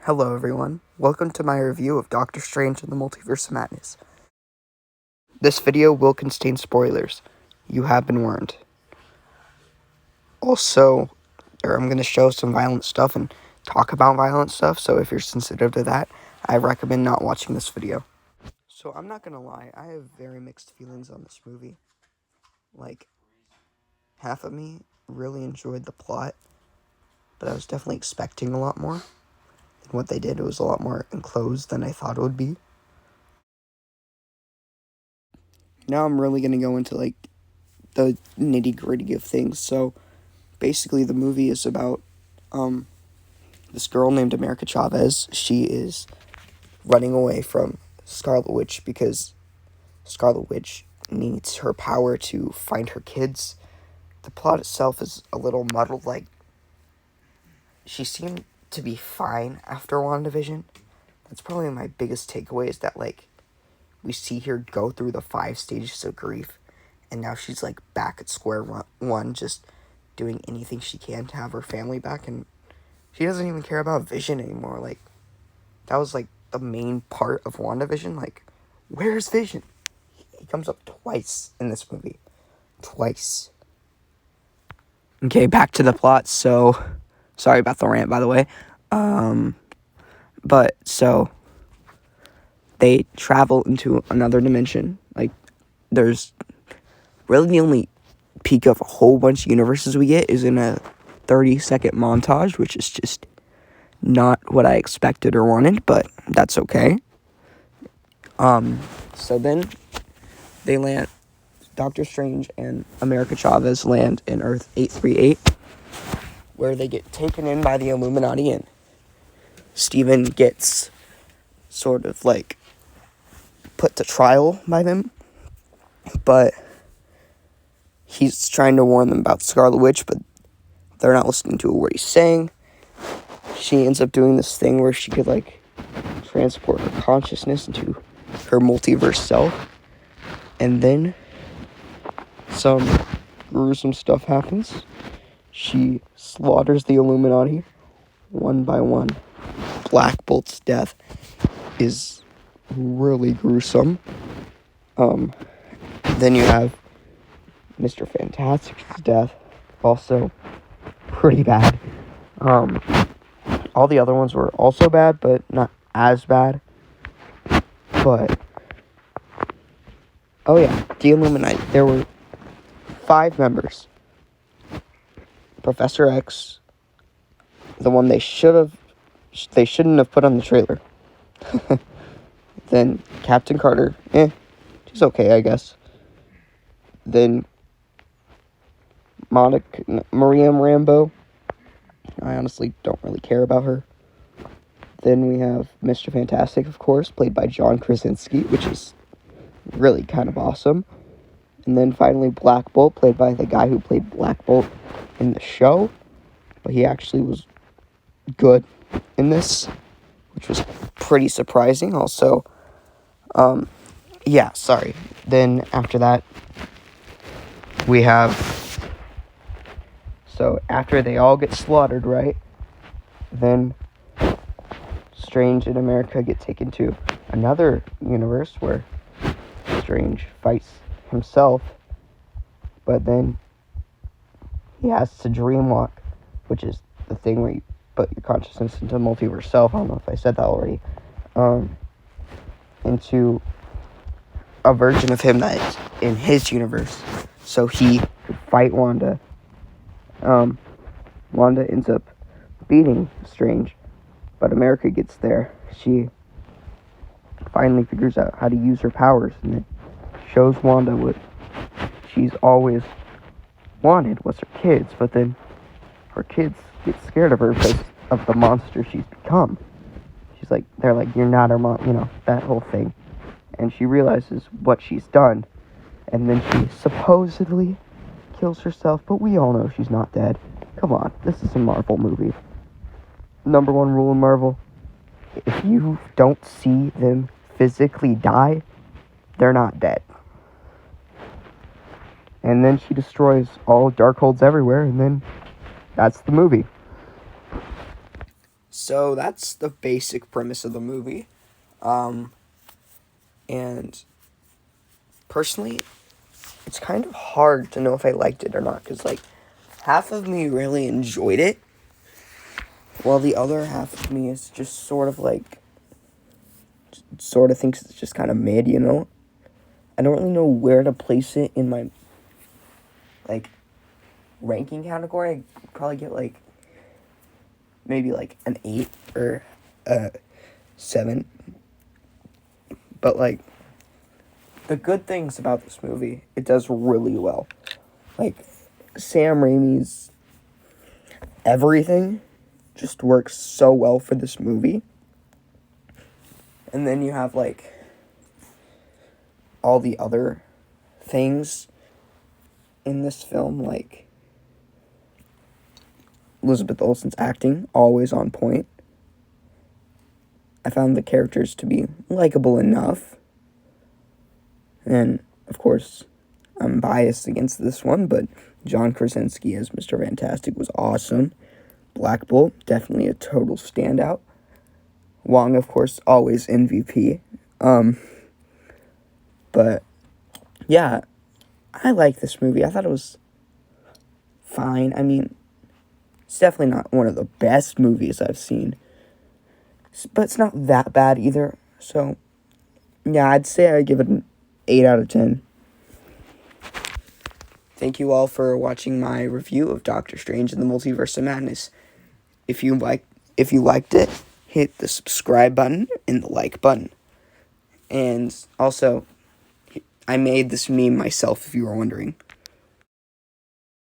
Hello everyone, welcome to my review of Doctor Strange in the Multiverse of Madness. This video will contain spoilers. You have been warned. Also, I'm going to show some violent stuff and talk about violent stuff, so if you're sensitive to that, I recommend not watching this video. So I'm not going to lie, I have very mixed feelings on this movie. Half of me really enjoyed the plot, but I was definitely expecting a lot more. And what they did was a lot more enclosed than I thought it would be. Now I'm really going to go into, the nitty-gritty of things. So, basically, the movie is about, this girl named America Chavez. She is running away from Scarlet Witch because Scarlet Witch needs her power to find her kids. The plot itself is a little muddled, she seemed to be fine after WandaVision. That's probably my biggest takeaway, is that, we see her go through the 5 stages of grief, and now she's, back at square one, just doing anything she can to have her family back, and she doesn't even care about Vision anymore. That was, the main part of WandaVision. Where's Vision? He comes up twice in this movie. Twice. Okay, back to the plot. So, sorry about the rant, by the way. They travel into another dimension. There's really the only peek of a whole bunch of universes we get is in a 30-second montage, which is just not what I expected or wanted, but that's okay. So then they land, Doctor Strange and America Chavez land in Earth 838, where they get taken in by the Illuminati, and Steven gets sort of, put to trial by them, but he's trying to warn them about Scarlet Witch, but they're not listening to what he's saying. She ends up doing this thing where she could, transport her consciousness into her multiverse self, and then some gruesome stuff happens. She slaughters the Illuminati one by one. Black Bolt's death is really gruesome. Then you have Mr. Fantastic's death, also pretty bad. All the other ones were also bad, but not as bad. But, oh yeah, the Illuminati. There were 5 members. Professor X, the one they shouldn't have put on the trailer. Then Captain Carter, she's okay, I guess. Then Maria Rambeau, I honestly don't really care about her. Then we have Mr. Fantastic, of course, played by John Krasinski, which is really kind of awesome. And then finally Black Bolt, played by the guy who played Black Bolt in the show, but he actually was good in this, which was pretty surprising. Also, then after that, we have, so after they all get slaughtered, right, then Strange and America get taken to another universe where Strange fights himself, but then he has to dreamwalk, which is the thing where you put your consciousness into multiverse self. I don't know if I said that already. Into a version of him that is in his universe, so he could fight Wanda. Wanda ends up beating Strange, but America gets there. She finally figures out how to use her powers, and it shows Wanda what she's always wanted, was her kids, but then her kids get scared of her because of the monster she's become. They're like, you're not our mom, that whole thing. And she realizes what she's done, and then she supposedly kills herself, but we all know she's not dead. Come on, this is a Marvel movie. Number 1 rule in Marvel: if you don't see them physically die, they're not dead. And then she destroys all Darkholds everywhere, and then that's the movie. So that's the basic premise of the movie. And personally, it's kind of hard to know if I liked it or not, because, like, half of me really enjoyed it, while the other half of me is just sort of, like, sort of thinks it's just kind of mid, you know? I don't really know where to place it in my, like, ranking category. I'd probably get, like, maybe, like, an 8 or a 7. But, like, the good things about this movie, it does really well. Like, Sam Raimi's everything just works so well for this movie. And then you have, like, all the other things in this film, like Elizabeth Olsen's acting, always on point. I found the characters to be likable enough. And, of course, I'm biased against this one, but John Krasinski as Mr. Fantastic was awesome. Black Bolt, definitely a total standout. Wong, of course, always MVP. But, yeah, I like this movie. I thought it was fine. I mean, it's definitely not one of the best movies I've seen, but it's not that bad either. So, yeah, I'd say I'd give it an 8 out of 10. Thank you all for watching my review of Doctor Strange and the Multiverse of Madness. If you liked it, hit the subscribe button and the like button. And also, I made this meme myself, if you were wondering.